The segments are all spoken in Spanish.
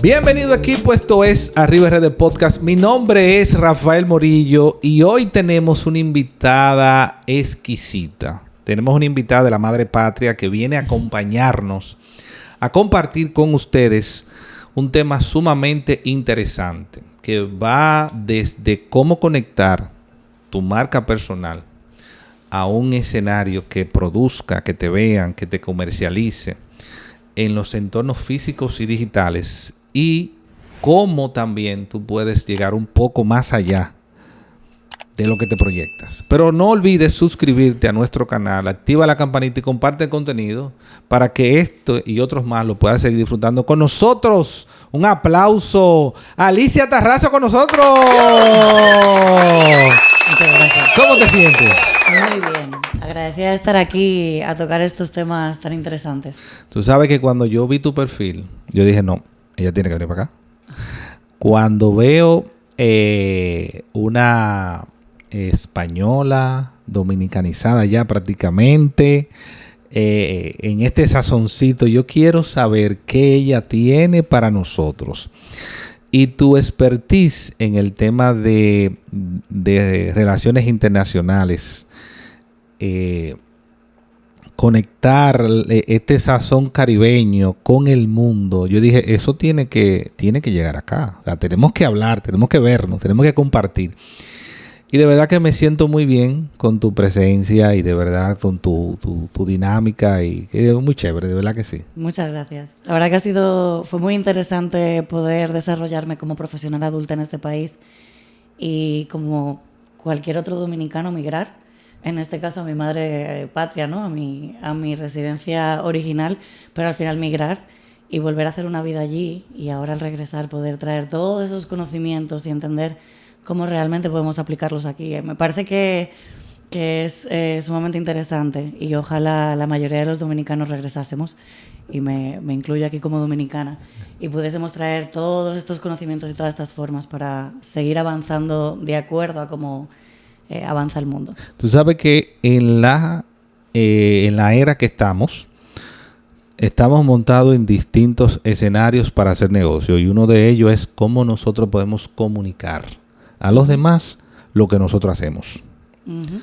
Bienvenido equipo, esto es Arriba RD Podcast. Mi nombre es Rafael Morillo y hoy tenemos una invitada exquisita. Tenemos una invitada de la Madre Patria que viene a acompañarnos, a compartir con ustedes un tema sumamente interesante que va desde cómo conectar tu marca personal a un escenario que produzca, que te vean, que te comercialice en los entornos físicos y digitales, y cómo también tú puedes llegar un poco más allá de lo que te proyectas. Pero no olvides suscribirte a nuestro canal, activa la campanita y comparte el contenido para que esto y otros más lo puedas seguir disfrutando con nosotros. Un aplauso a Alicia Tarrazo con nosotros. Muchas gracias. ¿Cómo te sientes? Muy bien. Agradecida de estar aquí a tocar estos temas tan interesantes. Tú sabes que cuando yo vi tu perfil, yo dije, no, ella tiene que venir para acá. Cuando veo una española, dominicanizada ya prácticamente, en este sazoncito, yo quiero saber qué ella tiene para nosotros. Y tu expertise en el tema de relaciones internacionales, conectar este sazón caribeño con el mundo. Yo dije, eso tiene que llegar acá. O sea, tenemos que hablar, tenemos que vernos, tenemos que compartir. Y de verdad que me siento muy bien con tu presencia y de verdad con tu dinámica, y que es muy chévere, de verdad que sí. Muchas gracias. La verdad que fue muy interesante poder desarrollarme como profesional adulta en este país y como cualquier otro dominicano migrar. En este caso a mi madre patria, ¿no? A mi residencia original, pero al final migrar y volver a hacer una vida allí, y ahora al regresar poder traer todos esos conocimientos y entender cómo realmente podemos aplicarlos aquí. Me parece que es sumamente interesante, y ojalá la mayoría de los dominicanos regresásemos, y me incluyo aquí como dominicana, y pudiésemos traer todos estos conocimientos y todas estas formas para seguir avanzando de acuerdo a cómo avanza el mundo. Tú sabes que en la era que estamos montados en distintos escenarios para hacer negocio, y uno de ellos es cómo nosotros podemos comunicar a los demás lo que nosotros hacemos. Uh-huh.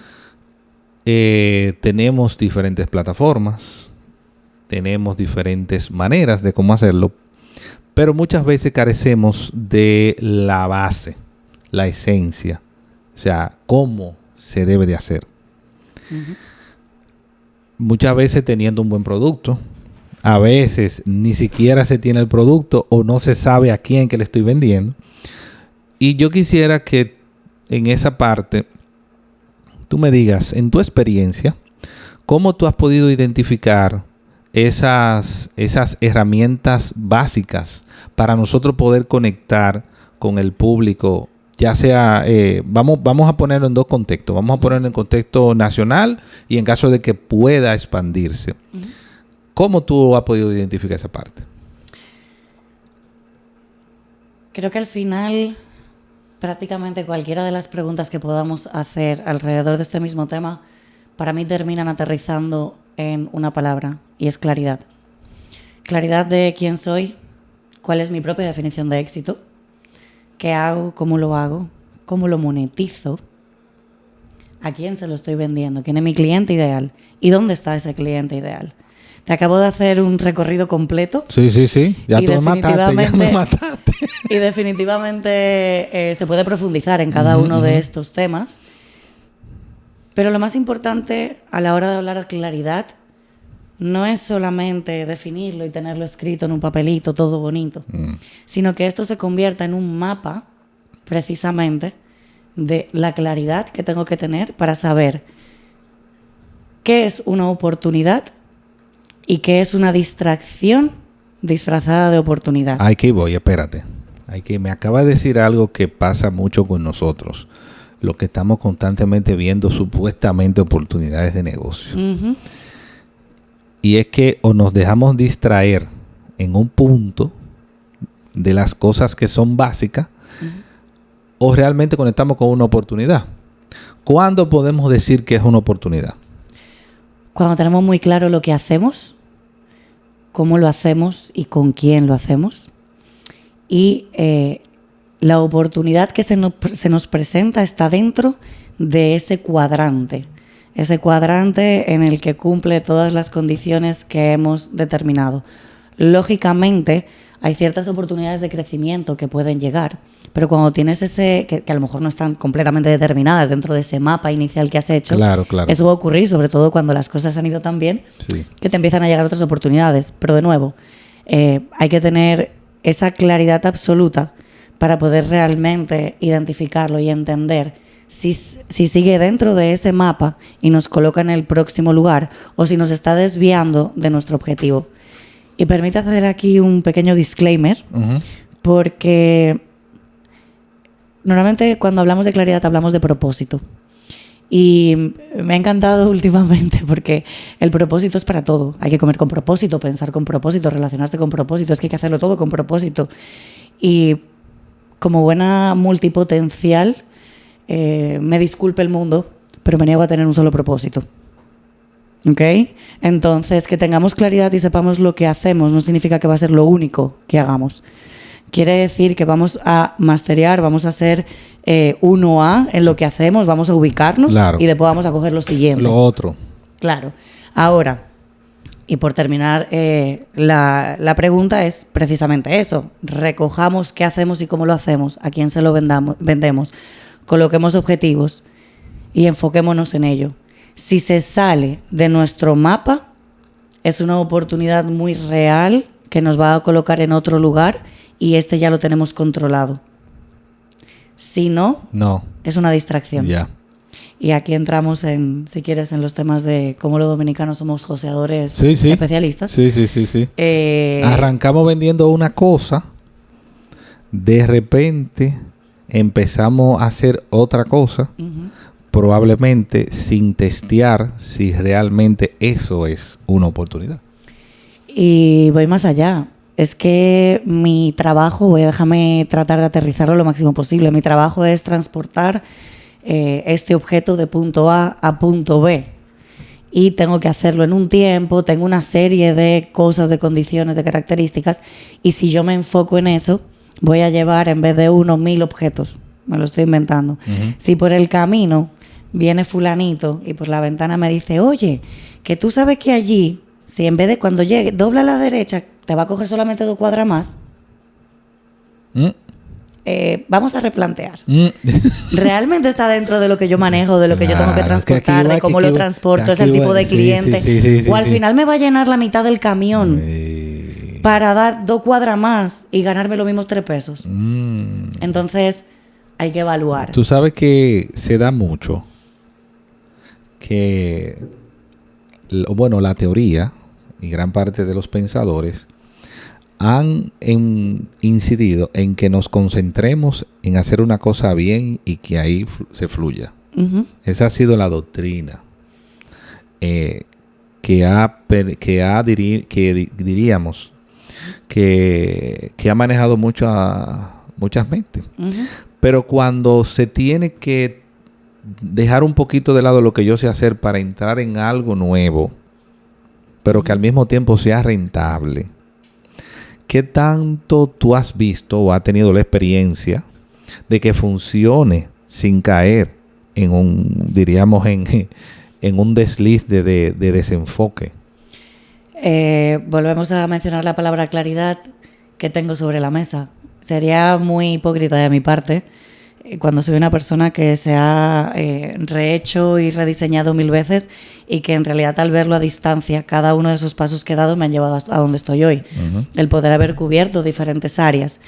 Tenemos diferentes plataformas, tenemos diferentes maneras de cómo hacerlo, pero muchas veces carecemos de la base, la esencia. O sea, cómo se debe de hacer. Uh-huh. Muchas veces teniendo un buen producto, a veces ni siquiera se tiene el producto o no se sabe a quién que le estoy vendiendo. Y yo quisiera que en esa parte tú me digas, en tu experiencia, cómo tú has podido identificar esas herramientas básicas para nosotros poder conectar con el público. Ya sea, vamos a ponerlo en dos contextos. Vamos a ponerlo en contexto nacional y en caso de que pueda expandirse. Uh-huh. ¿Cómo tú has podido identificar esa parte? Creo que al final, prácticamente cualquiera de las preguntas que podamos hacer alrededor de este mismo tema, para mí terminan aterrizando en una palabra, y es claridad. Claridad de quién soy, cuál es mi propia definición de éxito, qué hago, cómo lo monetizo, a quién se lo estoy vendiendo, quién es mi cliente ideal y dónde está ese cliente ideal. Te acabo de hacer un recorrido completo. Sí. Ya tú me mataste. Y definitivamente se puede profundizar en cada uno de estos temas. Pero lo más importante a la hora de hablar de claridad no es solamente definirlo y tenerlo escrito en un papelito todo bonito, sino que esto se convierta en un mapa precisamente de la claridad que tengo que tener para saber qué es una oportunidad y qué es una distracción disfrazada de oportunidad. Ay, que voy, espérate. Me acaba de decir algo que pasa mucho con nosotros, los que estamos constantemente viendo supuestamente oportunidades de negocio. Uh-huh. Y es que o nos dejamos distraer en un punto de las cosas que son básicas, o realmente conectamos con una oportunidad. ¿Cuándo podemos decir que es una oportunidad? Cuando tenemos muy claro lo que hacemos, cómo lo hacemos y con quién lo hacemos. Y la oportunidad que se nos presenta está dentro de ese cuadrante en el que cumple todas las condiciones que hemos determinado. Lógicamente, hay ciertas oportunidades de crecimiento que pueden llegar, pero cuando tienes que a lo mejor no están completamente determinadas dentro de ese mapa inicial que has hecho, claro. Eso va a ocurrir, sobre todo cuando las cosas han ido tan bien, Sí. que te empiezan a llegar otras oportunidades. Pero de nuevo, hay que tener esa claridad absoluta para poder realmente identificarlo y entender si sigue dentro de ese mapa y nos coloca en el próximo lugar o si nos está desviando de nuestro objetivo. Y permite hacer aquí un pequeño disclaimer, porque normalmente cuando hablamos de claridad hablamos de propósito. Y me ha encantado últimamente porque el propósito es para todo. Hay que comer con propósito, pensar con propósito, relacionarse con propósito. Es que hay que hacerlo todo con propósito. Y como buena multipotencial, me disculpe el mundo, pero me niego a tener un solo propósito. ¿Ok? Entonces, que tengamos claridad y sepamos lo que hacemos no significa que va a ser lo único que hagamos. Quiere decir que vamos a masterear, vamos a ser 1A en lo que hacemos, vamos a ubicarnos, claro, y después vamos a coger lo siguiente. Lo otro. Claro. Ahora, y por terminar, la pregunta es precisamente eso. Recojamos qué hacemos y cómo lo hacemos, a quién se lo vendemos, coloquemos objetivos y enfoquémonos en ello. Si se sale de nuestro mapa, es una oportunidad muy real que nos va a colocar en otro lugar y ya lo tenemos controlado. Si no, es una distracción. Ya. Y aquí entramos si quieres, en los temas de cómo los dominicanos somos joseadores especialistas. Sí. Arrancamos vendiendo una cosa, de repente empezamos a hacer otra cosa, probablemente sin testear si realmente eso es una oportunidad. Y voy más allá. Es que mi trabajo, déjame tratar de aterrizarlo lo máximo posible, mi trabajo es transportar este objeto de punto A a punto B. Y tengo que hacerlo en un tiempo, tengo una serie de cosas, de condiciones, de características, y si yo me enfoco en eso, voy a llevar en vez de 1000 objetos. Me lo estoy inventando. Si por el camino viene fulanito y por la ventana me dice, oye, que tú sabes que allí, si en vez de cuando llegue, dobla a la derecha, te va a coger solamente 2 cuadras más, vamos a replantear. ¿Realmente está dentro de lo que yo manejo, de lo que yo tengo que transportar, de cómo lo transporto, es el tipo de cliente? Sí, o al final me va a llenar la mitad del camión para dar 2 cuadras más y ganarme los mismos 3 pesos. Entonces, hay que evaluar. Tú sabes que se da mucho que, la teoría y gran parte de los pensadores han incidido en que nos concentremos en hacer una cosa bien y que ahí se fluya. Esa ha sido la doctrina diríamos que ha manejado muchas mentes. Pero cuando se tiene que dejar un poquito de lado lo que yo sé hacer para entrar en algo nuevo, pero que al mismo tiempo sea rentable, ¿qué tanto tú has visto o has tenido la experiencia de que funcione sin caer en un desliz de desenfoque? Volvemos a mencionar la palabra claridad que tengo sobre la mesa. Sería muy hipócrita de mi parte cuando soy una persona que se ha rehecho y rediseñado 1000 veces y que en realidad al verlo a distancia, cada uno de esos pasos que he dado me han llevado a donde estoy hoy. El poder haber cubierto diferentes áreas.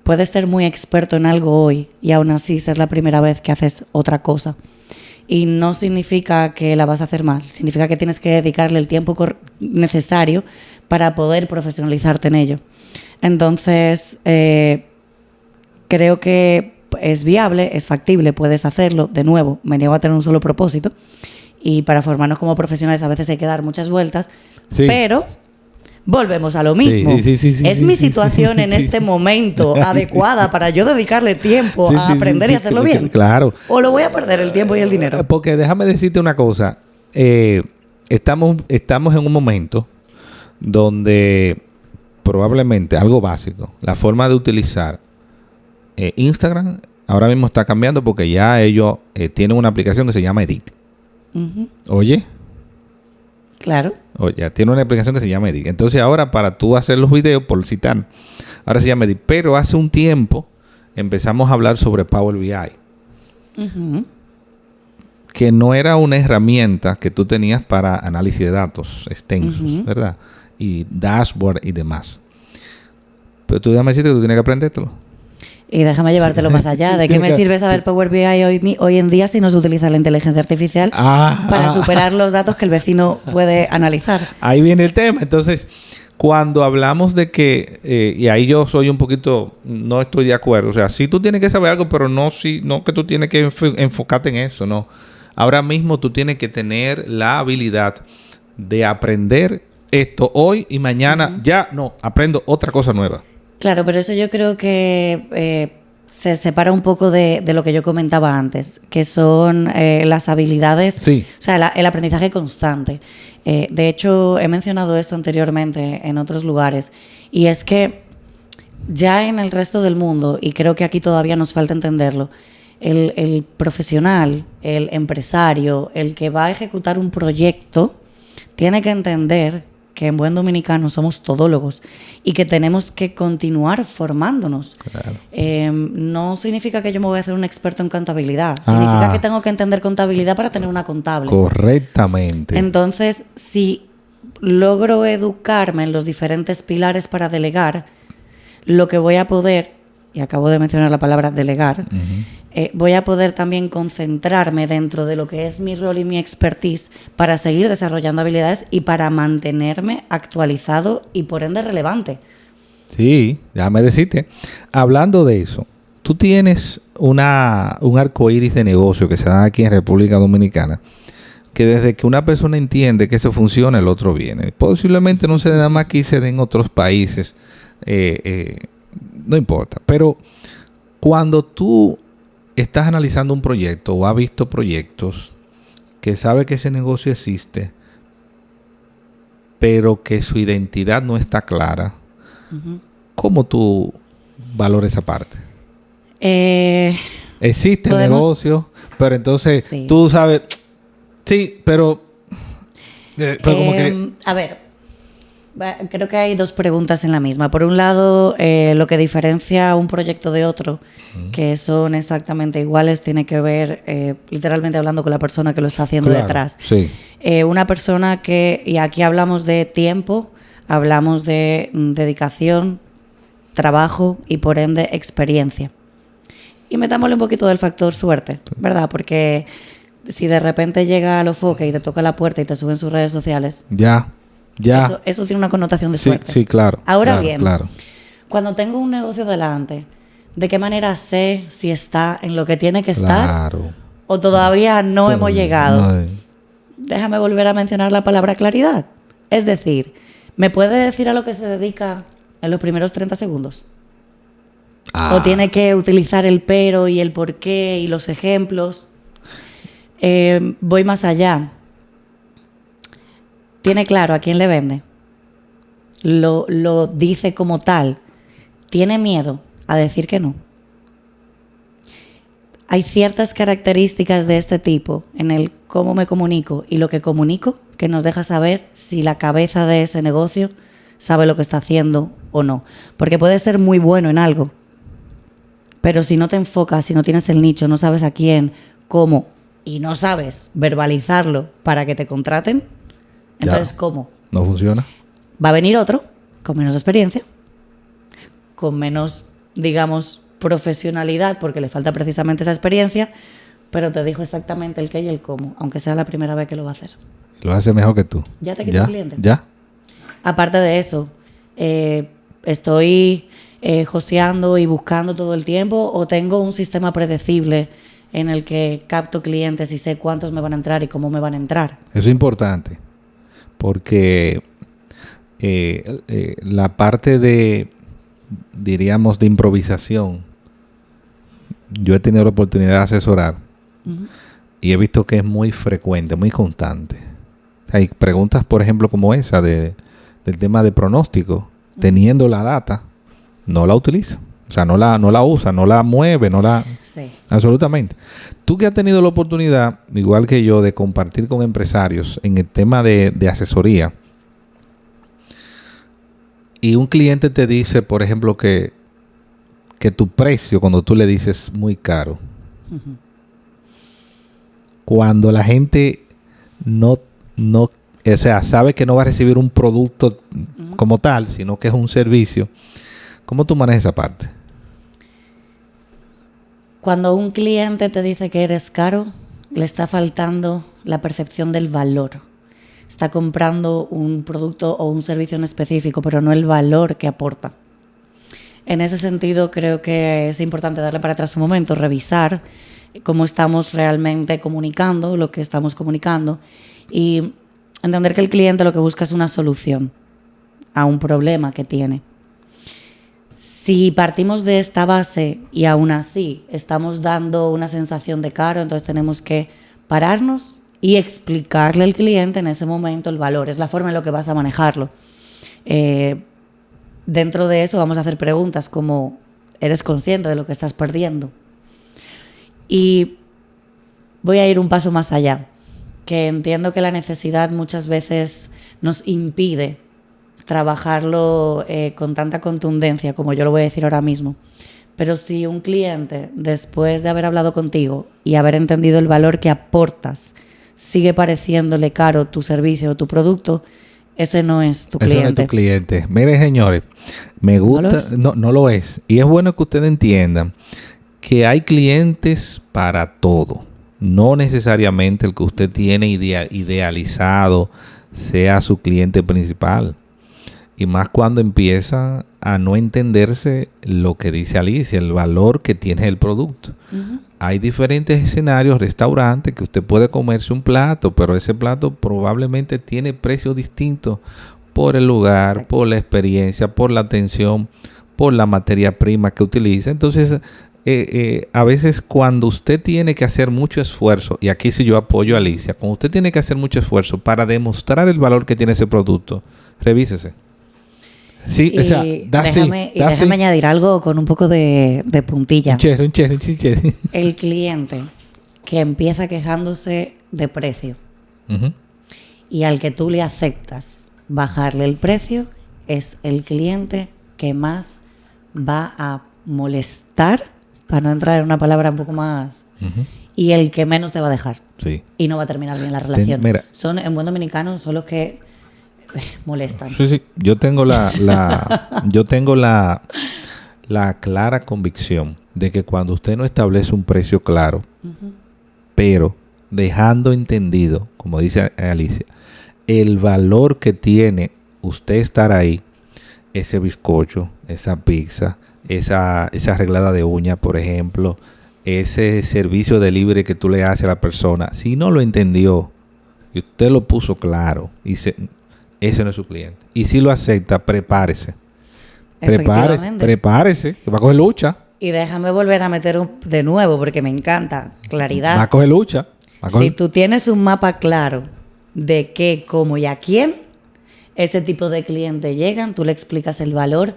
Puedes ser muy experto en algo hoy y aún así ser la primera vez que haces otra cosa. Y no significa que la vas a hacer mal, significa que tienes que dedicarle el tiempo necesario para poder profesionalizarte en ello. Entonces, creo que es viable, es factible, puedes hacerlo. De nuevo, me niego a tener un solo propósito. Y para formarnos como profesionales a veces hay que dar muchas vueltas. Sí. Pero Volvemos a lo mismo. ¿Es mi situación en este momento adecuada para yo dedicarle tiempo a aprender y hacerlo bien? Claro. ¿O lo voy a perder el tiempo y el dinero? Porque déjame decirte una cosa. Estamos en un momento donde probablemente algo básico, la forma de utilizar Instagram ahora mismo está cambiando porque ya ellos tienen una aplicación que se llama Edit. Uh-huh. Oye. Claro. Oye, tiene una aplicación que se llama Edit. Entonces ahora para tú hacer los videos, por citar, ahora se llama Edit. Pero hace un tiempo empezamos a hablar sobre Power BI. Uh-huh. Que no era una herramienta que tú tenías para análisis de datos extensos, uh-huh, ¿verdad? Y dashboard y demás. Pero tú déjame decirte que tú tienes que aprendértelo. Y déjame llevártelo más allá. ¿De qué me sirve saber Power BI hoy en día si no se utiliza la inteligencia artificial para superar los datos que el vecino puede analizar? Ahí viene el tema. Entonces, cuando hablamos de que, y ahí yo soy un poquito, no estoy de acuerdo. O sea, sí tú tienes que saber algo, pero no que tú tienes que enfocarte en eso, no. Ahora mismo tú tienes que tener la habilidad de aprender esto hoy y mañana. Uh-huh. Ya no, aprendo otra cosa nueva. Claro, pero eso yo creo que se separa un poco de lo que yo comentaba antes, que son las habilidades, sí, o sea, el aprendizaje constante. De hecho, he mencionado esto anteriormente en otros lugares, y es que ya en el resto del mundo, y creo que aquí todavía nos falta entenderlo, el profesional, el empresario, el que va a ejecutar un proyecto, tiene que entender que en buen dominicano somos todólogos y que tenemos que continuar formándonos. Claro. No significa que yo me voy a hacer un experto en contabilidad. Significa que tengo que entender contabilidad para tener una contable. Correctamente. Entonces, si logro educarme en los diferentes pilares para delegar, lo que voy a poder, y acabo de mencionar la palabra delegar, uh-huh, voy a poder también concentrarme dentro de lo que es mi rol y mi expertise para seguir desarrollando habilidades y para mantenerme actualizado y por ende relevante. Sí, déjame decirte. Hablando de eso, tú tienes un arcoíris de negocio que se da aquí en República Dominicana, que desde que una persona entiende que eso funciona, el otro viene. Posiblemente no se dé nada más aquí, se den en otros países. No importa. Pero cuando tú estás analizando un proyecto o has visto proyectos que sabe que ese negocio existe, pero que su identidad no está clara, uh-huh, ¿cómo tú valoras esa parte? Existe el negocio, pero entonces sí, tú sabes, sí, pero como que... A ver, creo que hay dos preguntas en la misma. Por un lado, lo que diferencia un proyecto de otro, uh-huh, que son exactamente iguales, tiene que ver, literalmente hablando con la persona que lo está haciendo, claro, detrás. Sí. Una persona que, y aquí hablamos de tiempo, hablamos de dedicación, trabajo y por ende experiencia. Y metámosle un poquito del factor suerte, ¿verdad? Porque si de repente llega a Lofoque y te toca la puerta y te suben sus redes sociales... Ya. Eso tiene una connotación de suerte. Sí, claro. Ahora claro, bien, claro, cuando tengo un negocio delante, ¿de qué manera sé si está en lo que tiene que estar o todavía no hemos llegado? Déjame volver a mencionar la palabra claridad. Es decir, ¿me puede decir a lo que se dedica en los primeros 30 segundos? ¿O tiene que utilizar el pero y el por qué y los ejemplos? Voy más allá. ¿Tiene claro a quién le vende? ¿Lo dice como tal? ¿Tiene miedo a decir que no? Hay ciertas características de este tipo en el cómo me comunico y lo que comunico que nos deja saber si la cabeza de ese negocio sabe lo que está haciendo o no. Porque puede ser muy bueno en algo, pero si no te enfocas, si no tienes el nicho, no sabes a quién, cómo, y no sabes verbalizarlo para que te contraten, entonces, ¿cómo? No funciona. Va a venir otro con menos experiencia, con menos, digamos, profesionalidad, porque le falta precisamente esa experiencia, pero te dijo exactamente el qué y el cómo, aunque sea la primera vez que lo va a hacer. Lo hace mejor que tú. Ya te quito el cliente. Ya. Aparte de eso, estoy joseando y buscando todo el tiempo, o tengo un sistema predecible en el que capto clientes y sé cuántos me van a entrar y cómo me van a entrar. Eso es importante. Porque la parte de, diríamos, de improvisación, yo he tenido la oportunidad de asesorar y he visto que es muy frecuente, muy constante. Hay preguntas, por ejemplo, como esa del tema de pronóstico, teniendo la data, no la utiliza. O sea, no la usa, no la mueve, no la... Sí. Absolutamente. Tú que has tenido la oportunidad, igual que yo, de compartir con empresarios en el tema de asesoría, y un cliente te dice, por ejemplo, que tu precio, cuando tú le dices muy caro, cuando la gente no, o sea, sabe que no va a recibir un producto como tal, sino que es un servicio, ¿cómo tú manejas esa parte? Cuando un cliente te dice que eres caro, le está faltando la percepción del valor. Está comprando un producto o un servicio en específico, pero no el valor que aporta. En ese sentido, creo que es importante darle para atrás un momento, revisar cómo estamos realmente comunicando, lo que estamos comunicando, y entender que el cliente lo que busca es una solución a un problema que tiene. Si partimos de esta base y aún así estamos dando una sensación de caro, entonces tenemos que pararnos y explicarle al cliente en ese momento el valor. Es la forma en la que vas a manejarlo. Dentro de eso vamos a hacer preguntas como: ¿eres consciente de lo que estás perdiendo? Y voy a ir un paso más allá, que entiendo que la necesidad muchas veces nos impide trabajarlo con tanta contundencia como yo lo voy a decir ahora mismo. Pero si un cliente, después de haber hablado contigo y haber entendido el valor que aportas, sigue pareciéndole caro tu servicio o tu producto, ese no es tu cliente. Ese no es tu cliente. Mire, señores, me gusta... No lo es. Y es bueno que ustedes entiendan que hay clientes para todo. No necesariamente el que usted tiene idealizado sea su cliente principal. Y más cuando empieza a no entenderse lo que dice Alicia, el valor que tiene el producto. Hay diferentes escenarios, restaurantes, que usted puede comerse un plato, pero ese plato probablemente tiene precios distintos por el lugar, exacto, por la experiencia, por la atención, por la materia prima que utiliza. Entonces, a veces cuando usted tiene que hacer mucho esfuerzo, y aquí sí yo apoyo a Alicia, cuando usted tiene que hacer mucho esfuerzo para demostrar el valor que tiene ese producto, revísese. Sí, o sea, déjame añadir algo con un poco de puntilla. Un cherry. El cliente que empieza quejándose de precio y al que tú le aceptas bajarle el precio es el cliente que más va a molestar, para no entrar en una palabra un poco más, y el que menos te va a dejar. Sí. Y no va a terminar bien la relación. Son, en buen dominicano, son los que molestan. Sí. Yo tengo la clara convicción de que cuando usted no establece un precio claro, pero dejando entendido, como dice Alicia, el valor que tiene usted estar ahí, ese bizcocho, esa pizza, esa arreglada de uña, por ejemplo, ese servicio de delivery que tú le haces a la persona, si no lo entendió y usted lo puso claro, ese no es su cliente. Y si lo acepta, prepárese, que va a coger lucha. Y déjame volver a meter de nuevo, porque me encanta. Claridad. Va a coger lucha. Si tú tienes un mapa claro de qué, cómo y a quién, ese tipo de clientes llegan, tú le explicas el valor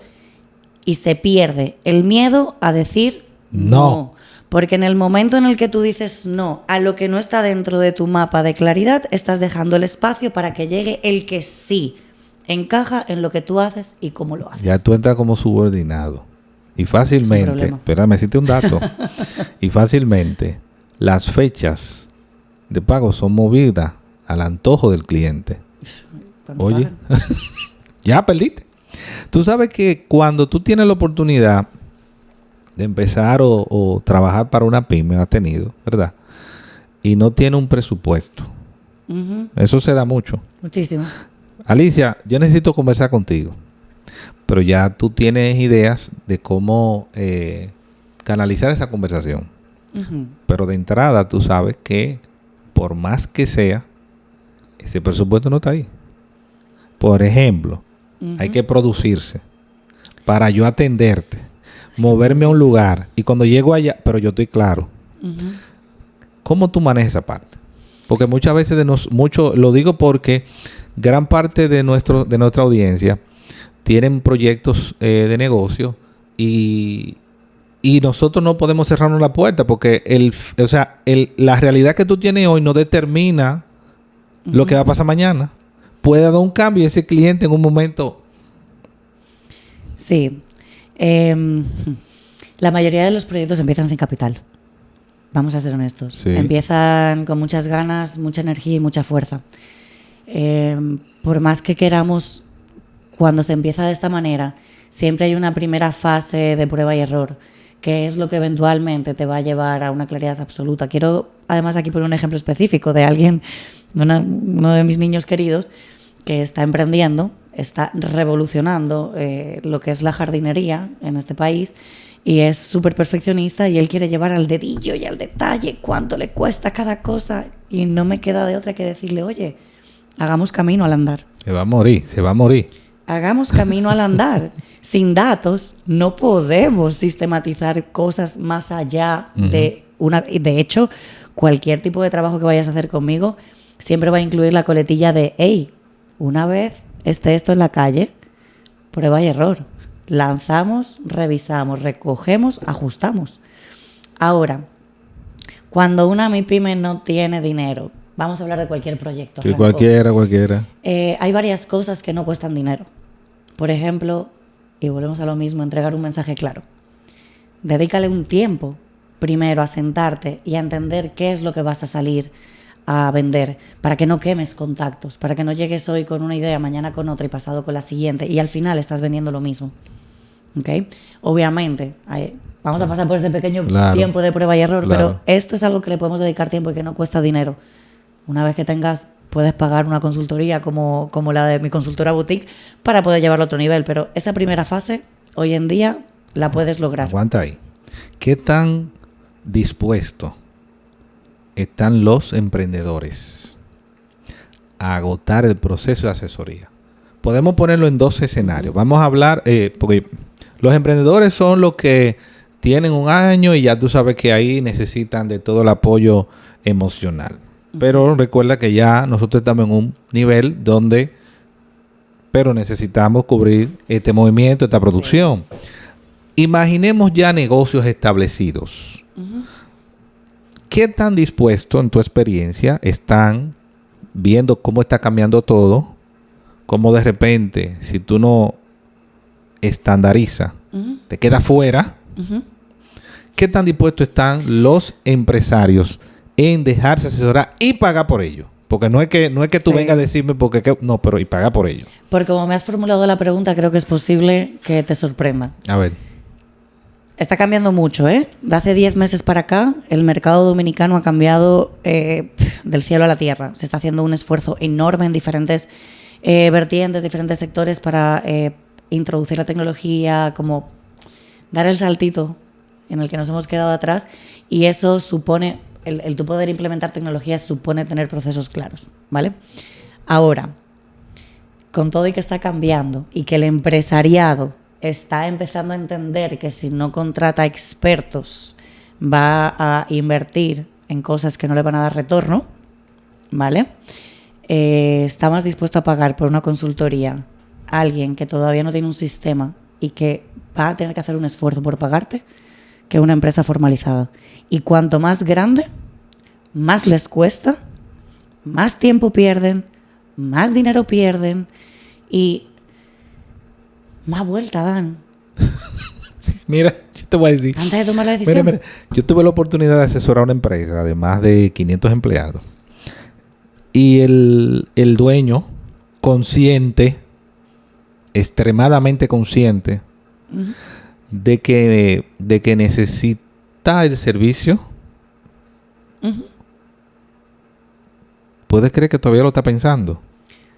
y se pierde el miedo a decir no. Porque en el momento en el que tú dices no a lo que no está dentro de tu mapa de claridad, estás dejando el espacio para que llegue el que sí encaja en lo que tú haces y cómo lo haces. Ya tú entras como subordinado. Y fácilmente, espérame, cite un dato. Y fácilmente las fechas de pago son movidas al antojo del cliente. Oye, ya perdiste. Tú sabes que cuando tú tienes la oportunidad de empezar o trabajar para una pyme, ha tenido, ¿verdad? Y no tiene un presupuesto. Eso se da mucho. Muchísimo. Alicia, yo necesito conversar contigo. Pero ya tú tienes ideas de cómo canalizar esa conversación. Pero de entrada tú sabes que por más que sea, ese presupuesto no está ahí. Por ejemplo, Hay que producirse para yo atenderte, moverme a un lugar y cuando llego allá, pero yo estoy claro. ¿Cómo tú manejas esa parte? Porque muchas veces lo digo porque gran parte de nuestra audiencia tienen proyectos de negocio y nosotros no podemos cerrarnos la puerta porque la realidad que tú tienes hoy no determina lo que va a pasar mañana. Puede dar un cambio y ese cliente en un momento... Sí. La mayoría de los proyectos empiezan sin capital. Vamos a ser honestos. Sí. Empiezan con muchas ganas, mucha energía y mucha fuerza. Por más que queramos, cuando se empieza de esta manera, siempre hay una primera fase de prueba y error, que es lo que eventualmente te va a llevar a una claridad absoluta. Quiero, además, aquí poner un ejemplo específico de alguien, uno de mis niños queridos, que está emprendiendo, está revolucionando lo que es la jardinería en este país y es súper perfeccionista y él quiere llevar al dedillo y al detalle cuánto le cuesta cada cosa y no me queda de otra que decirle, oye, hagamos camino al andar. Se va a morir. Hagamos camino al andar. Sin datos no podemos sistematizar cosas más allá de una... De hecho, cualquier tipo de trabajo que vayas a hacer conmigo siempre va a incluir la coletilla de, hey, una vez esté esto en la calle, prueba y error. Lanzamos, revisamos, recogemos, ajustamos. Ahora, cuando una MIPYME no tiene dinero, vamos a hablar de cualquier proyecto. Sí, cualquiera. Hay varias cosas que no cuestan dinero. Por ejemplo, y volvemos a lo mismo, entregar un mensaje claro. Dedícale un tiempo primero a sentarte y a entender qué es lo que vas a salir a vender, para que no quemes contactos, para que no llegues hoy con una idea, mañana con otra y pasado con la siguiente y al final estás vendiendo lo mismo. ¿Okay? Obviamente, vamos a pasar por ese pequeño tiempo de prueba y error, pero esto es algo que le podemos dedicar tiempo y que no cuesta dinero. Una vez que puedes pagar una consultoría como la de mi consultora boutique para poder llevarlo a otro nivel, pero esa primera fase hoy en día la puedes lograr. Aguanta ahí. ¿Qué tan dispuesto están los emprendedores a agotar el proceso de asesoría? Podemos ponerlo en dos escenarios. Vamos a hablar, porque los emprendedores son los que tienen un año y ya tú sabes que ahí necesitan de todo el apoyo emocional. Pero recuerda que ya nosotros estamos en un nivel pero necesitamos cubrir este movimiento, esta producción. Sí. Imaginemos ya negocios establecidos. ¿Qué tan dispuestos, en tu experiencia, están viendo cómo está cambiando todo? Cómo de repente, si tú no estandarizas, te quedas fuera. ¿Qué tan dispuestos están los empresarios en dejarse asesorar y pagar por ello? Porque no es que tú vengas a decirme no, pero y pagar por ello. Porque como me has formulado la pregunta, creo que es posible que te sorprenda. A ver. Está cambiando mucho, ¿eh? De hace 10 meses para acá, el mercado dominicano ha cambiado del cielo a la tierra. Se está haciendo un esfuerzo enorme en diferentes vertientes, diferentes sectores para introducir la tecnología, como dar el saltito en el que nos hemos quedado atrás. Y eso supone, el tu poder implementar tecnología supone tener procesos claros, ¿vale? Ahora, con todo y que está cambiando y que el empresariado está empezando a entender que si no contrata expertos va a invertir en cosas que no le van a dar retorno, ¿vale? Está más dispuesto a pagar por una consultoría a alguien que todavía no tiene un sistema y que va a tener que hacer un esfuerzo por pagarte que una empresa formalizada. Y cuanto más grande, más les cuesta, más tiempo pierden, más dinero pierden y más vuelta dan. Mira, yo te voy a decir. Antes de tomar la decisión. Mira, yo tuve la oportunidad de asesorar a una empresa de más de 500 empleados. Y el dueño, consciente, extremadamente consciente, de que necesita el servicio, ¿puedes creer que todavía lo está pensando?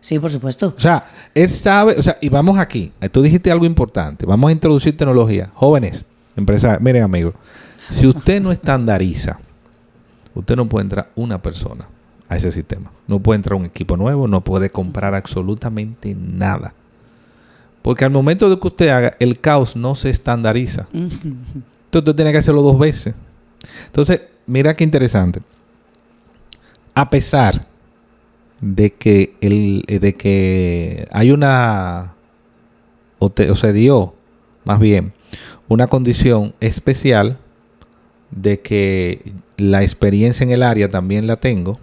Sí, por supuesto. O sea, él sabe, y vamos aquí. Tú dijiste algo importante. Vamos a introducir tecnología. Jóvenes, empresarios, miren amigos, si usted no estandariza, usted no puede entrar una persona a ese sistema. No puede entrar un equipo nuevo, no puede comprar absolutamente nada. Porque al momento de que usted haga, el caos no se estandariza. Entonces usted tiene que hacerlo 2 veces. Entonces, mira qué interesante. A pesar de que hay una, o se dio más bien una condición especial de que la experiencia en el área también la tengo,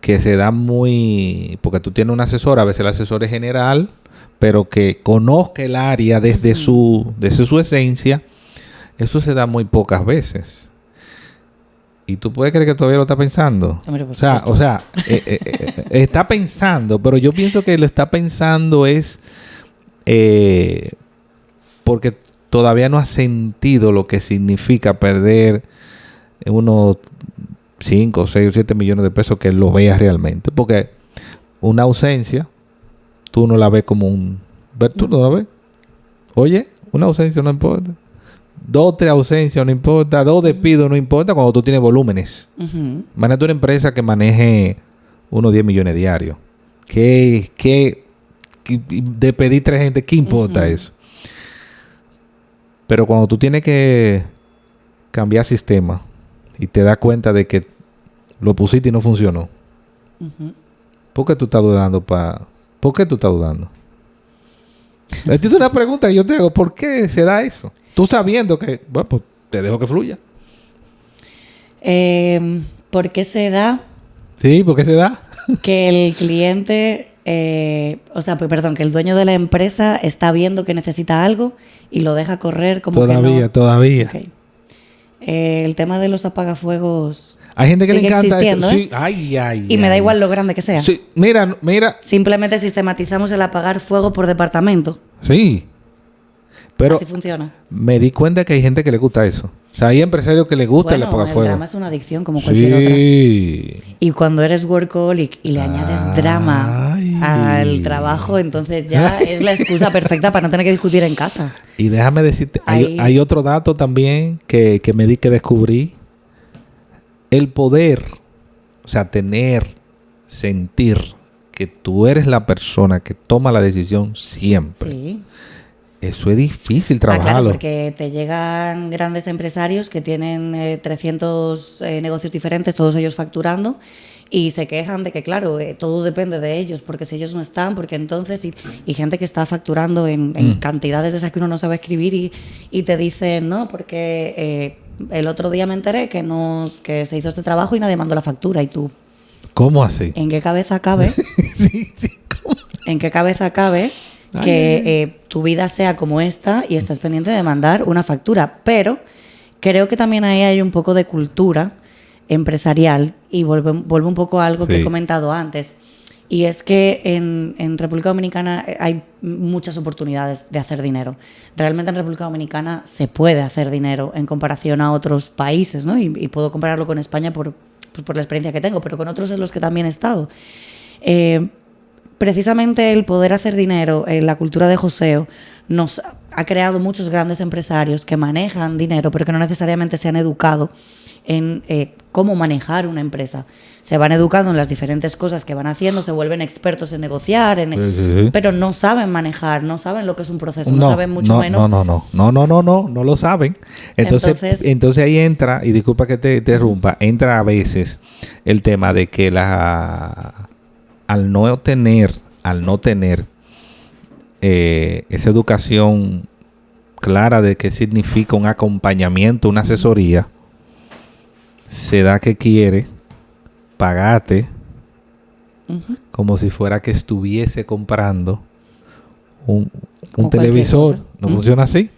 que se da muy, porque tú tienes un asesor, a veces el asesor es general, pero que conozca el área desde su esencia. Eso se da muy pocas veces. Y tú puedes creer que todavía lo está pensando. Hombre, o sea, está pensando, pero yo pienso que lo está pensando es porque todavía no ha sentido lo que significa perder unos 5, 6 o 7 millones de pesos, que lo veas realmente. Porque una ausencia, tú no la ves como un... ¿Tú no la ves? Oye, una ausencia no importa. 2, 3 ausencias no importa. 2 despidos no importa cuando tú tienes volúmenes. Imagínate una empresa que maneje unos 10 millones diarios. ¿Qué despedir 3 gente? ¿Qué importa eso? Pero cuando tú tienes que cambiar sistema y te das cuenta de que lo pusiste y no funcionó, ¿por qué tú estás dudando? ¿Por qué tú estás dudando? Esta es una pregunta que yo te hago. ¿Por qué se da eso? Tú sabiendo que, bueno, pues te dejo que fluya. ¿Por qué se da? Sí, ¿por qué se da? Que el cliente, que el dueño de la empresa está viendo que necesita algo y lo deja correr como todavía. Okay. El tema de los apagafuegos. Hay gente que le encanta existiendo, eso. Sí. Y me da igual lo grande que sea. Sí. Mira. Simplemente sistematizamos el apagar fuego por departamento. Sí. Pero así funciona. Me di cuenta que hay gente que le gusta eso. O sea, hay empresarios que les gusta el apagafuego. El drama es una adicción como cualquier otra. Y cuando eres workaholic y le añades drama al trabajo, entonces ya es la excusa perfecta para no tener que discutir en casa. Y déjame decirte, hay otro dato también que descubrí. El poder, o sea, sentir que tú eres la persona que toma la decisión siempre. Sí. Eso es difícil trabajarlo. Claro, porque te llegan grandes empresarios que tienen 300 negocios diferentes, todos ellos facturando, y se quejan de que, claro, todo depende de ellos, porque si ellos no están, porque entonces... Y gente que está facturando en cantidades de esas que uno no sabe escribir y te dicen, no, porque el otro día me enteré que se hizo este trabajo y nadie mandó la factura, y tú... ¿Cómo así? ¿En qué cabeza cabe? Sí, ¿cómo? ¿En qué cabeza cabe que tu vida sea como esta y estás pendiente de mandar una factura? Pero creo que también ahí hay un poco de cultura empresarial, y vuelvo un poco a algo que he comentado antes, y es que en República Dominicana hay muchas oportunidades de hacer dinero. Realmente en República Dominicana se puede hacer dinero en comparación a otros países, ¿no? Y puedo compararlo con España por la experiencia que tengo, pero con otros en los que también he estado. Precisamente el poder hacer dinero, la cultura de joseo, nos ha creado muchos grandes empresarios que manejan dinero, pero que no necesariamente se han educado en cómo manejar una empresa. Se van educando en las diferentes cosas que van haciendo, se vuelven expertos en negociar, pero no saben manejar, no saben lo que es un proceso, no saben mucho menos. No lo saben. Entonces ahí entra, y disculpa que te interrumpa, entra a veces el tema de que al no tener esa educación clara de qué significa un acompañamiento, una asesoría, se da que quiere pagarte como si fuera que estuviese comprando un televisor. ¿No funciona así?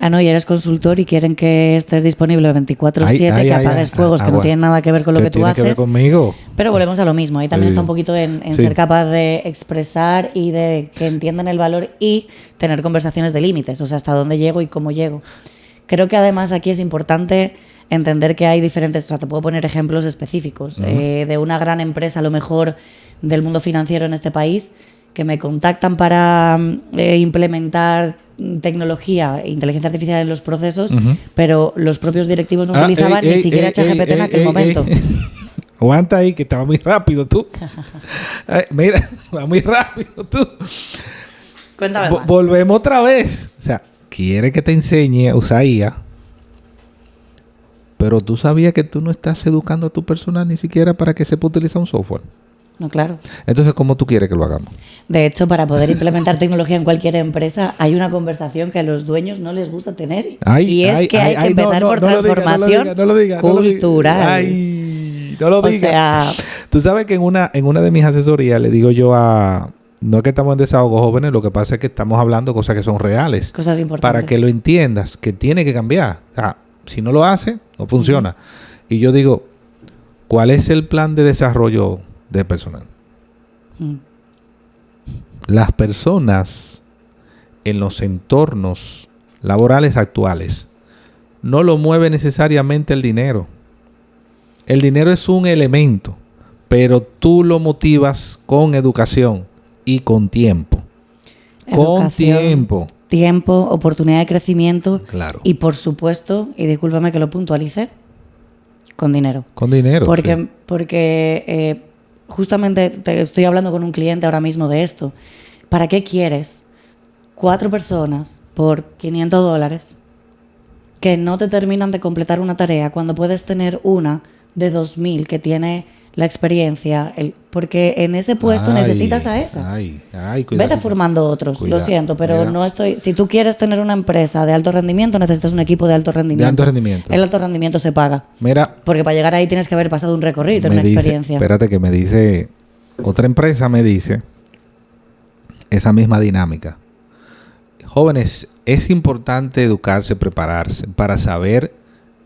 No, y eres consultor y quieren que estés disponible 24/7, que apagues fuegos que no tienen nada que ver con lo que tú haces. Tiene que ver conmigo. Pero volvemos a lo mismo. Ahí también está un poquito en ser capaz de expresar y de que entiendan el valor y tener conversaciones de límites. O sea, hasta dónde llego y cómo llego. Creo que además aquí es importante entender que hay diferentes... O sea, te puedo poner ejemplos específicos de una gran empresa, a lo mejor del mundo financiero en este país, que me contactan para implementar tecnología, inteligencia artificial en los procesos, pero los propios directivos no utilizaban ni siquiera ChatGPT en aquel momento. Aguanta ahí, que estaba muy rápido tú. Mira, va muy rápido tú. Cuéntame más. Volvemos otra vez. O sea, quiere que te enseñe a usar IA, pero tú sabías que tú no estás educando a tu personal ni siquiera para que sepa utilizar un software. No, claro. Entonces, ¿cómo tú quieres que lo hagamos? De hecho, para poder implementar tecnología en cualquier empresa, hay una conversación que a los dueños no les gusta tener. Y es que hay que empezar por transformación cultural. Ay, no lo O digas. sea, Tú sabes que en una de mis asesorías le digo yo a... No es que estamos en desahogo jóvenes, lo que pasa es que estamos hablando cosas que son reales. cosas importantes. Para que lo entiendas, que tiene que cambiar. O sea, si no lo hace, no funciona. Y yo digo, ¿cuál es el plan de desarrollo de personal? Las personas en los entornos laborales actuales no lo mueve necesariamente el dinero. El dinero es un elemento, pero tú lo motivas con educación y con tiempo. Con tiempo. Tiempo, oportunidad de crecimiento. Claro. Y por supuesto, y discúlpame que lo puntualice, con dinero. Con dinero. Porque justamente te estoy hablando con un cliente ahora mismo de esto. ¿Para qué quieres 4 personas por $500 que no te terminan de completar una tarea cuando puedes tener una de 2,000 que tiene la experiencia? Porque en ese puesto necesitas a esa. Cuidado. Vete formando otros. Cuidado. Lo siento, pero Mira. no estoy... Si tú quieres tener una empresa de alto rendimiento, necesitas un equipo de alto rendimiento. De alto rendimiento. El alto rendimiento se paga. Mira, Porque para llegar ahí tienes que haber pasado un recorrido, una experiencia. Espérate que me dice... Otra empresa me dice esa misma dinámica. Jóvenes, es importante educarse, prepararse para saber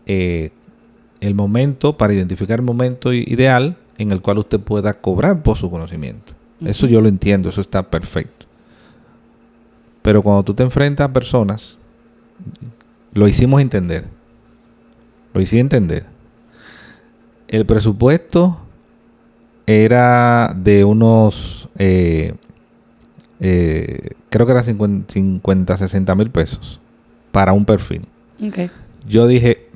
el momento, para identificar el momento ideal en el cual usted pueda cobrar por su conocimiento. Eso yo lo entiendo, eso está perfecto. Pero cuando tú te enfrentas a personas, lo hicimos entender. El presupuesto era de unos, creo que era 50, 60 mil pesos para un perfil. Okay. Yo dije,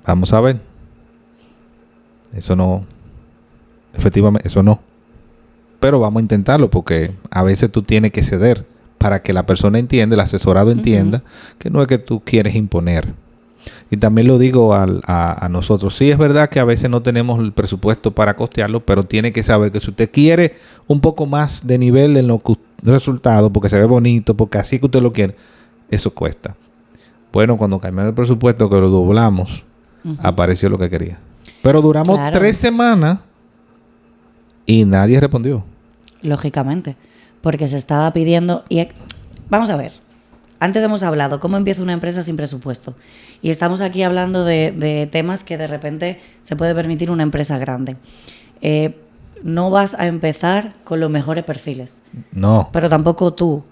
vamos a ver. Eso no, efectivamente, eso no. Pero vamos a intentarlo porque a veces tú tienes que ceder para que la persona entienda, el asesorado entienda que no es que tú quieres imponer. Y también lo digo a nosotros. Sí, es verdad que a veces no tenemos el presupuesto para costearlo, pero tiene que saber que si usted quiere un poco más de nivel en lo que resultado, porque se ve bonito, porque así que usted lo quiere, eso cuesta. Bueno, cuando cambiamos el presupuesto, que lo doblamos, apareció lo que quería. Pero duramos 3 semanas y nadie respondió. Lógicamente, porque se estaba pidiendo... Vamos a ver. Antes hemos hablado cómo empieza una empresa sin presupuesto. Y estamos aquí hablando de temas que de repente se puede permitir una empresa grande. No vas a empezar con los mejores perfiles. No. Pero tampoco tú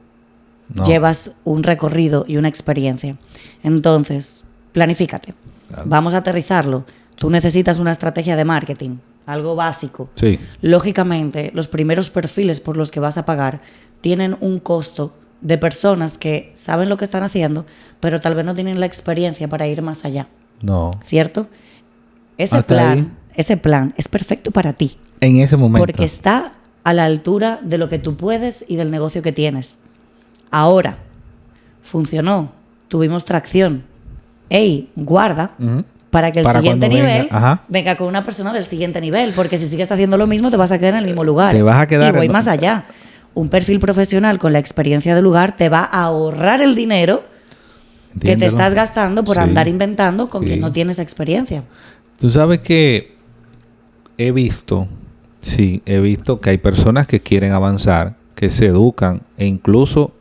llevas un recorrido y una experiencia. Entonces, planifícate. Claro. Vamos a aterrizarlo. Tú necesitas una estrategia de marketing, algo básico. Sí. Lógicamente, los primeros perfiles por los que vas a pagar tienen un costo de personas que saben lo que están haciendo, pero tal vez no tienen la experiencia para ir más allá. No. ¿Cierto? Ese plan es perfecto para ti. En ese momento. Porque está a la altura de lo que tú puedes y del negocio que tienes. Ahora, funcionó, tuvimos tracción. ¡Ey, guarda! Para que el siguiente nivel venga con una persona del siguiente nivel. Porque si sigues haciendo lo mismo, te vas a quedar en el mismo lugar. Te vas a quedar... Y voy más allá. Un perfil profesional con la experiencia del lugar te va a ahorrar el dinero que te estás gastando por andar inventando con quien no tienes experiencia. Tú sabes que he visto que hay personas que quieren avanzar, que se educan e incluso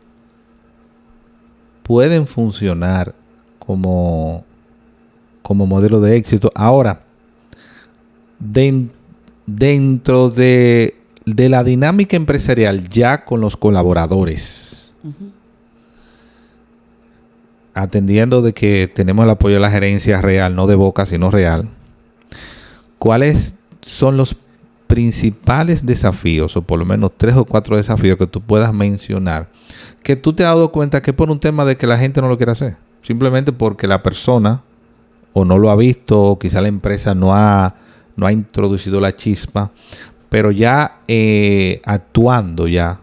pueden funcionar como modelo de éxito. Ahora, dentro de la dinámica empresarial ya con los colaboradores, atendiendo de que tenemos el apoyo de la gerencia real, no de boca, sino real, ¿cuáles son los principales desafíos, o por lo menos 3 o 4 desafíos que tú puedas mencionar, que tú te has dado cuenta que es por un tema de que la gente no lo quiere hacer? Simplemente porque la persona o no lo ha visto, o quizá la empresa no ha introducido la chispa, pero ya actuando ya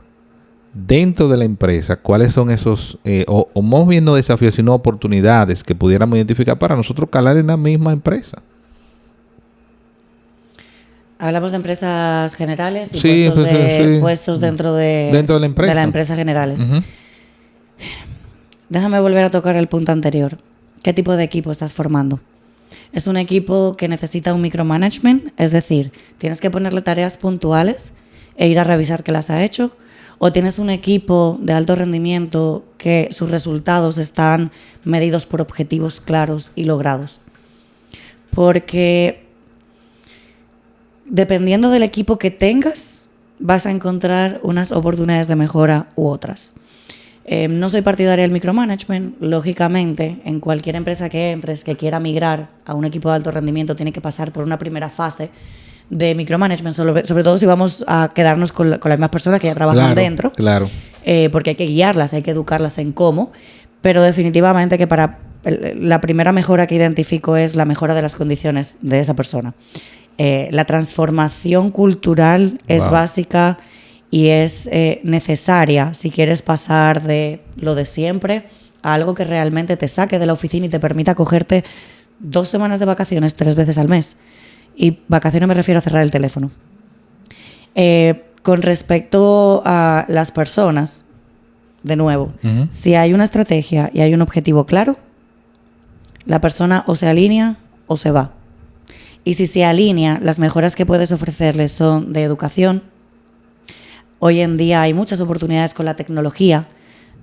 dentro de la empresa, cuáles son esos, o más bien no desafíos, sino oportunidades que pudiéramos identificar para nosotros calar en la misma empresa. Hablamos de empresas generales y Sí, puestos dentro de la empresa generales. Uh-huh. Déjame volver a tocar el punto anterior. ¿Qué tipo de equipo estás formando? ¿Es un equipo que necesita un micromanagement? Es decir, tienes que ponerle tareas puntuales e ir a revisar que las ha hecho. ¿O tienes un equipo de alto rendimiento que sus resultados están medidos por objetivos claros y logrados? Porque dependiendo del equipo que tengas, vas a encontrar unas oportunidades de mejora u otras. No soy partidaria del micromanagement. Lógicamente, en cualquier empresa que entres que quiera migrar a un equipo de alto rendimiento, tiene que pasar por una primera fase de micromanagement, sobre todo si vamos a quedarnos con las mismas personas que ya trabajan dentro. Claro. Porque hay que guiarlas, hay que educarlas en cómo. Pero definitivamente que para la primera mejora que identifico es la mejora de las condiciones de esa persona. La transformación cultural es básica y es necesaria si quieres pasar de lo de siempre a algo que realmente te saque de la oficina y te permita cogerte 2 semanas de vacaciones 3 veces al mes. Y vacaciones me refiero a cerrar el teléfono. Con respecto a las personas, de nuevo, si hay una estrategia y hay un objetivo claro, la persona o se alinea o se va. Y si se alinea, las mejoras que puedes ofrecerles son de educación. Hoy en día hay muchas oportunidades con la tecnología,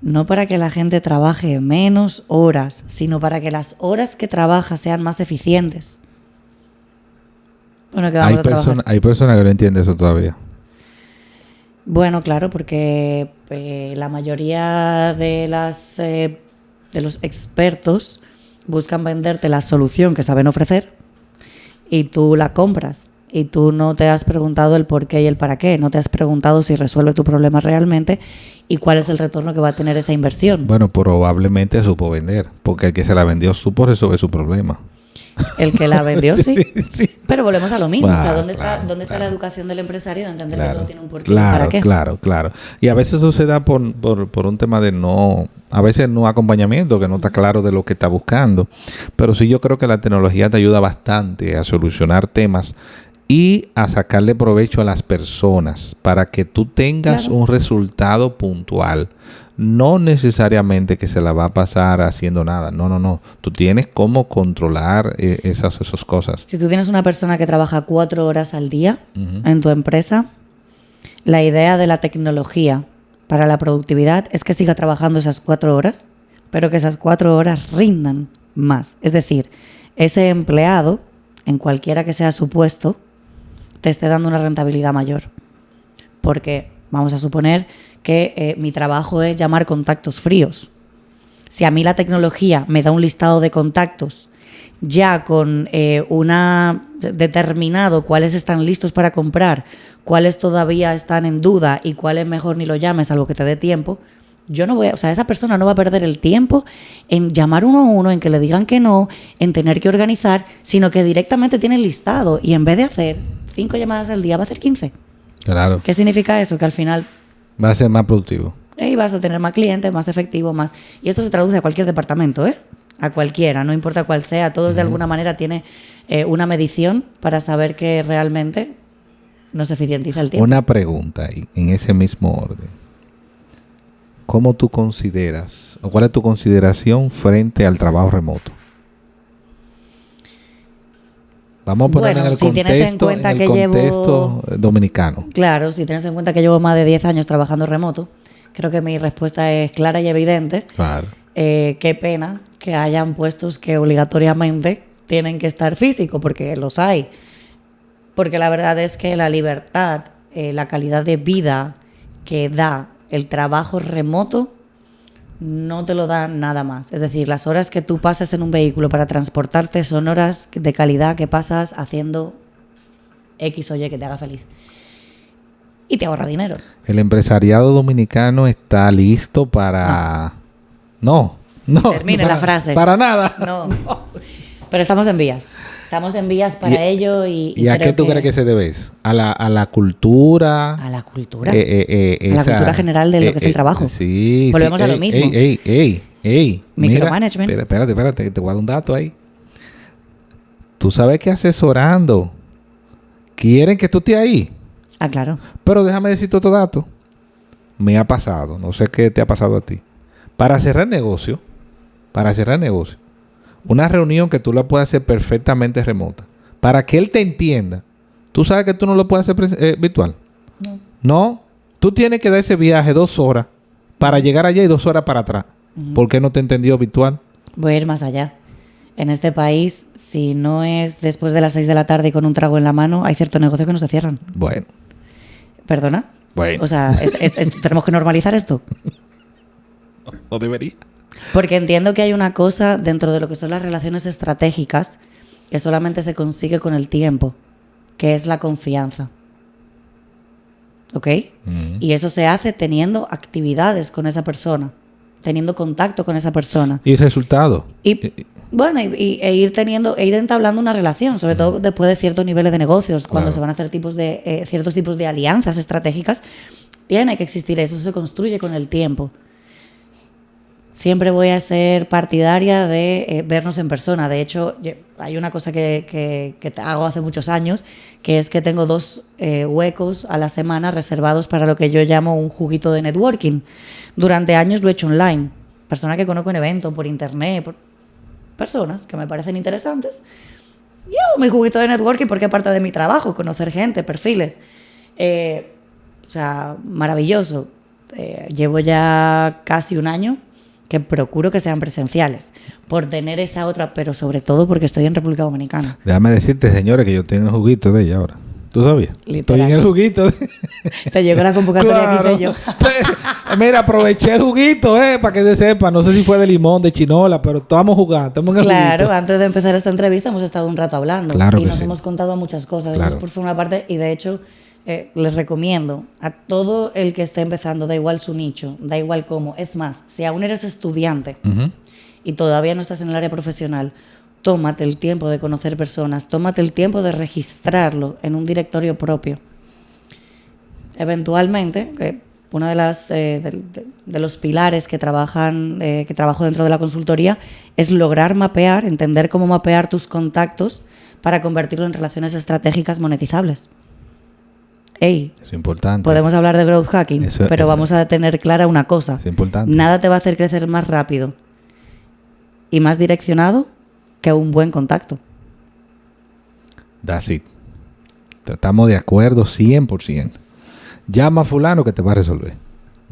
no para que la gente trabaje menos horas, sino para que las horas que trabaja sean más eficientes. Bueno, que vamos hay personas que no entienden eso todavía. Bueno, claro, porque la mayoría de los expertos buscan venderte la solución que saben ofrecer y tú la compras. Y tú no te has preguntado el por qué y el para qué. No te has preguntado si resuelve tu problema realmente y cuál es el retorno que va a tener esa inversión. Bueno, probablemente supo vender, porque el que se la vendió supo resolver su problema. El que la vendió, sí. Sí. Pero volvemos a lo mismo. O sea, ¿dónde está la educación del empresario de entender que todo tiene un porqué y para qué? Claro. Y a veces eso se da por un tema de a veces no acompañamiento, que no está claro de lo que está buscando. Pero sí, yo creo que la tecnología te ayuda bastante a solucionar temas y a sacarle provecho a las personas para que tú tengas un resultado puntual. No necesariamente que se la va a pasar haciendo nada. No. Tú tienes cómo controlar esas cosas. Si tú tienes una persona que trabaja 4 horas al día en tu empresa, la idea de la tecnología para la productividad es que siga trabajando esas 4 horas, pero que esas 4 horas rindan más. Es decir, ese empleado, en cualquiera que sea su puesto, te esté dando una rentabilidad mayor. Porque vamos a suponer que mi trabajo es llamar contactos fríos. Si a mí la tecnología me da un listado de contactos ya con determinado cuáles están listos para comprar, cuáles todavía están en duda y cuáles mejor ni lo llames, algo que te dé tiempo, esa persona no va a perder el tiempo en llamar uno a uno, en que le digan que no, en tener que organizar, sino que directamente tiene el listado y en vez de hacer 5 llamadas al día va a hacer 15. Claro. ¿Qué significa eso? Que al final va a ser más productivo. Y vas a tener más clientes, más efectivo, más. Y esto se traduce a cualquier departamento, a cualquiera, no importa cuál sea. Todos de alguna manera tiene una medición para saber que realmente nos eficientiza el tiempo. Una pregunta en ese mismo orden. ¿Cómo tú consideras, o cuál es tu consideración frente al trabajo remoto? Vamos a poner en el contexto dominicano. Claro, si tienes en cuenta que llevo más de 10 años trabajando remoto, creo que mi respuesta es clara y evidente. Claro. Qué pena que hayan puestos que obligatoriamente tienen que estar físicos, porque los hay. Porque la verdad es que la libertad, la calidad de vida que da el trabajo remoto no te lo da nada más. Es decir, las horas que tú pasas en un vehículo para transportarte son horas de calidad que pasas haciendo X o Y que te haga feliz. Y te ahorra dinero. ¿El empresariado dominicano está listo para...? No. Termine la frase. Para nada. No. Pero estamos en vías. Estamos en vías para ello ¿Y a qué tú crees que se debe eso? ¿A la cultura? A la cultura. A la cultura general de lo que es el trabajo. Sí. Volvemos a lo mismo. Micromanagement. Espérate, te voy a dar un dato ahí. Tú sabes que asesorando quieren que tú estés ahí. Ah, claro. Pero déjame decirte otro dato. Me ha pasado, no sé qué te ha pasado a ti. Para cerrar negocio, una reunión que tú la puedes hacer perfectamente remota, para que él te entienda, tú sabes que tú no lo puedes hacer virtual. No, tú tienes que dar ese viaje 2 horas para llegar allá y 2 horas para atrás. ¿Por qué no te entendió virtual? Voy a ir más allá. En este país, si no es después de las 6 de la tarde y con un trago en la mano, hay cierto negocio que no se cierran. Bueno. ¿Perdona? Bueno. O sea, ¿tenemos que normalizar esto? No debería. Porque entiendo que hay una cosa dentro de lo que son las relaciones estratégicas que solamente se consigue con el tiempo, que es la confianza. ¿Ok? Y eso se hace teniendo actividades con esa persona, teniendo contacto con esa persona. ¿Y resultado? Bueno, e ir entablando una relación, sobre todo después de ciertos niveles de negocios, cuando se van a hacer ciertos tipos de alianzas estratégicas, tiene que existir eso, se construye con el tiempo. Siempre voy a ser partidaria de vernos en persona. De hecho, hay una cosa que hago hace muchos años, que es que tengo 2 huecos a la semana reservados para lo que yo llamo un juguito de networking. Durante años lo he hecho online. Personas que conozco en eventos, por internet, personas que me parecen interesantes. Yo hago mi juguito de networking porque es parte de mi trabajo, conocer gente, perfiles. O sea, maravilloso. Llevo ya casi un año que procuro que sean presenciales, por tener esa otra, pero sobre todo porque estoy en República Dominicana. Déjame decirte, señores, que yo tengo el juguito de ella ahora. ¿Tú sabías? Literal. Estoy en el juguito. Te llegó la convocatoria claro. aquí de yo. Mira, aproveché el juguito, para que se sepa. No sé si fue de limón, de chinola, pero estamos jugando, estamos en el juguito. Claro, antes de empezar esta entrevista hemos estado un rato hablando. Claro y nos sí. hemos contado muchas cosas. Claro. Eso es por una parte. Y de hecho, les recomiendo a todo el que esté empezando, da igual su nicho, da igual cómo. Es más, si aún eres estudiante y todavía no estás en el área profesional, tómate el tiempo de conocer personas, tómate el tiempo de registrarlo en un directorio propio. Eventualmente, una de las de los pilares que trabajo dentro de la consultoría es lograr mapear, entender cómo mapear tus contactos para convertirlo en relaciones estratégicas monetizables. Es importante. Podemos hablar de growth hacking, pero vamos a tener clara una cosa. Es importante. Nada te va a hacer crecer más rápido y más direccionado que un buen contacto. That's it. Estamos de acuerdo 100%. Llama a fulano que te va a resolver.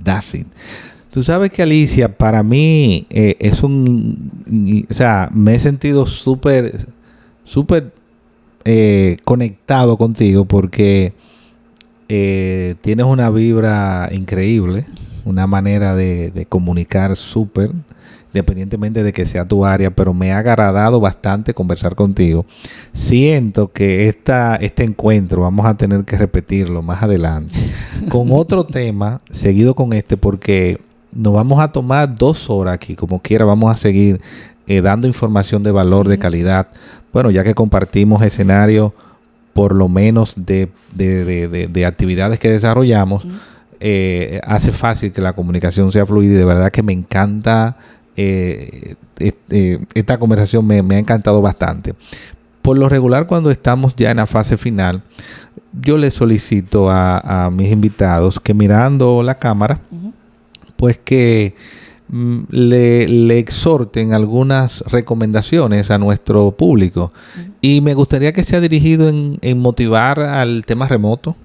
That's it. Tú sabes que, Alicia, para mí es o sea, me he sentido súper conectado contigo porque tienes una vibra increíble, una manera de comunicar súper, independientemente de que sea tu área, pero me ha agradado bastante conversar contigo. Siento que este encuentro vamos a tener que repetirlo más adelante con otro tema, seguido con porque nos vamos a tomar 2 horas aquí, como quiera, vamos a seguir dando información de valor, de calidad. Bueno, ya que compartimos escenario, por lo menos de actividades que desarrollamos, hace fácil que la comunicación sea fluida y de verdad que me encanta esta conversación, me ha encantado bastante. Por lo regular, cuando estamos ya en la fase final, yo le solicito a mis invitados que mirando la cámara, pues que le exhorten algunas recomendaciones a nuestro público. Y me gustaría que sea dirigido en motivar al tema remoto.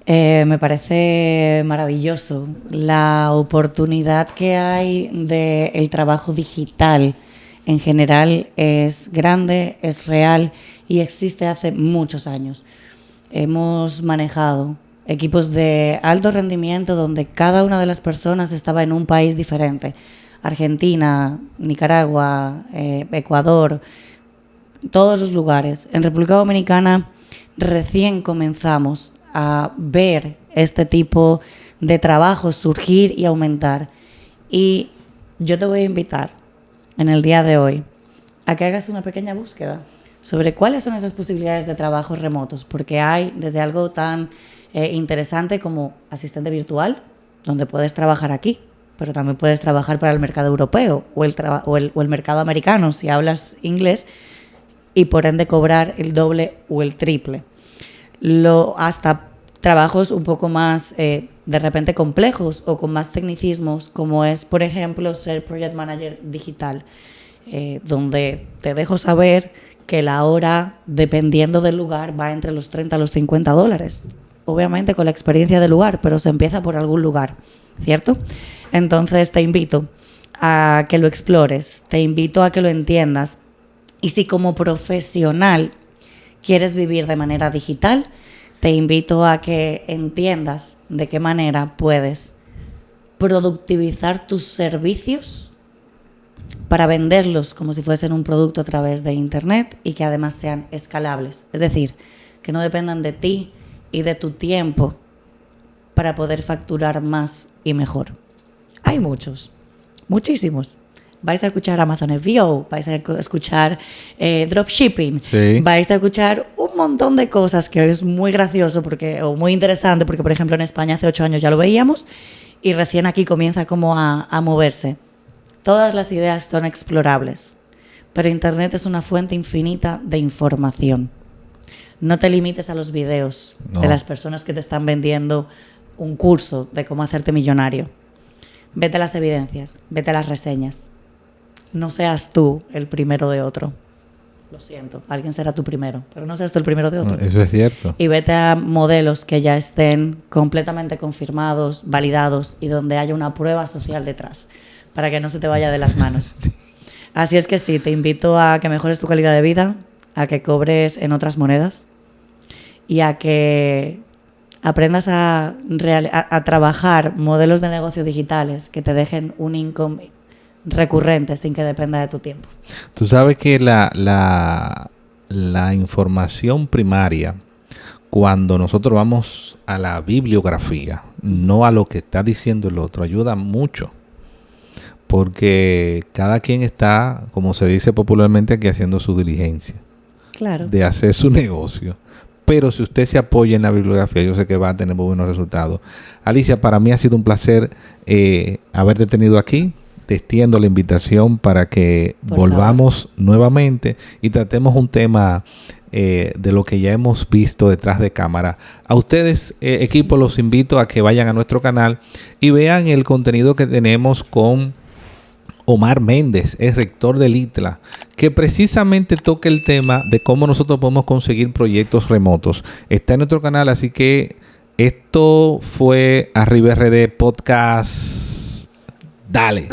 Me parece maravilloso la oportunidad que hay del trabajo digital. En general es grande, es real y existe hace muchos años. Hemos manejado equipos de alto rendimiento donde cada una de las personas estaba en un país diferente. Argentina, Nicaragua, Ecuador, todos los lugares. En República Dominicana recién comenzamos a ver este tipo de trabajos surgir y aumentar. Y yo te voy a invitar en el día de hoy a que hagas una pequeña búsqueda sobre cuáles son esas posibilidades de trabajos remotos, porque hay desde algo tan interesante como asistente virtual, donde puedes trabajar aquí, pero también puedes trabajar para el mercado europeo o el mercado americano si hablas inglés, y por ende cobrar el doble o el triple. Hasta trabajos un poco más de repente complejos o con más tecnicismos, como es, por ejemplo, ser Project Manager digital, donde te dejo saber que la hora, dependiendo del lugar, va entre los 30 a los $50. Obviamente con la experiencia del lugar, pero se empieza por algún lugar, ¿cierto? Entonces te invito a que lo explores, te invito a que lo entiendas. Y si como profesional quieres vivir de manera digital, te invito a que entiendas de qué manera puedes productivizar tus servicios para venderlos como si fuesen un producto a través de Internet y que además sean escalables. Es decir, que no dependan de ti y de tu tiempo para poder facturar más y mejor. Hay muchísimos. Vais a escuchar Amazon FBO, vais a escuchar dropshipping, sí. Vais a escuchar un montón de cosas que es muy gracioso o muy interesante, porque por ejemplo en España hace 8 años ya lo veíamos y recién aquí comienza como a moverse. Todas las ideas son explorables, pero Internet es una fuente infinita de información. No te limites a los videos de las personas que te están vendiendo un curso de cómo hacerte millonario. Vete a las evidencias, vete a las reseñas. No seas tú el primero de otro. Lo siento, alguien será tu primero, pero no seas tú el primero de otro. Eso es cierto. Y vete a modelos que ya estén completamente confirmados, validados y donde haya una prueba social detrás, para que no se te vaya de las manos. Así es que sí, te invito a que mejores tu calidad de vida, a que cobres en otras monedas y a que aprendas a trabajar modelos de negocio digitales que te dejen un income recurrente sin que dependa de tu tiempo. Tú sabes que la información primaria, cuando nosotros vamos a la bibliografía, no a lo que está diciendo el otro, ayuda mucho. Porque cada quien está, como se dice popularmente aquí, haciendo su diligencia. Claro. De hacer su negocio. Pero si usted se apoya en la bibliografía, yo sé que va a tener muy buenos resultados. Alicia, para mí ha sido un placer haberte tenido aquí. Te extiendo la invitación para que volvamos nuevamente y tratemos un tema de lo que ya hemos visto detrás de cámara. A ustedes, equipo, los invito a que vayan a nuestro canal y vean el contenido que tenemos con Omar Méndez, es rector del ITLA, que precisamente toca el tema de cómo nosotros podemos conseguir proyectos remotos. Está en nuestro canal, así que esto fue Arriba RD Podcast. Dale.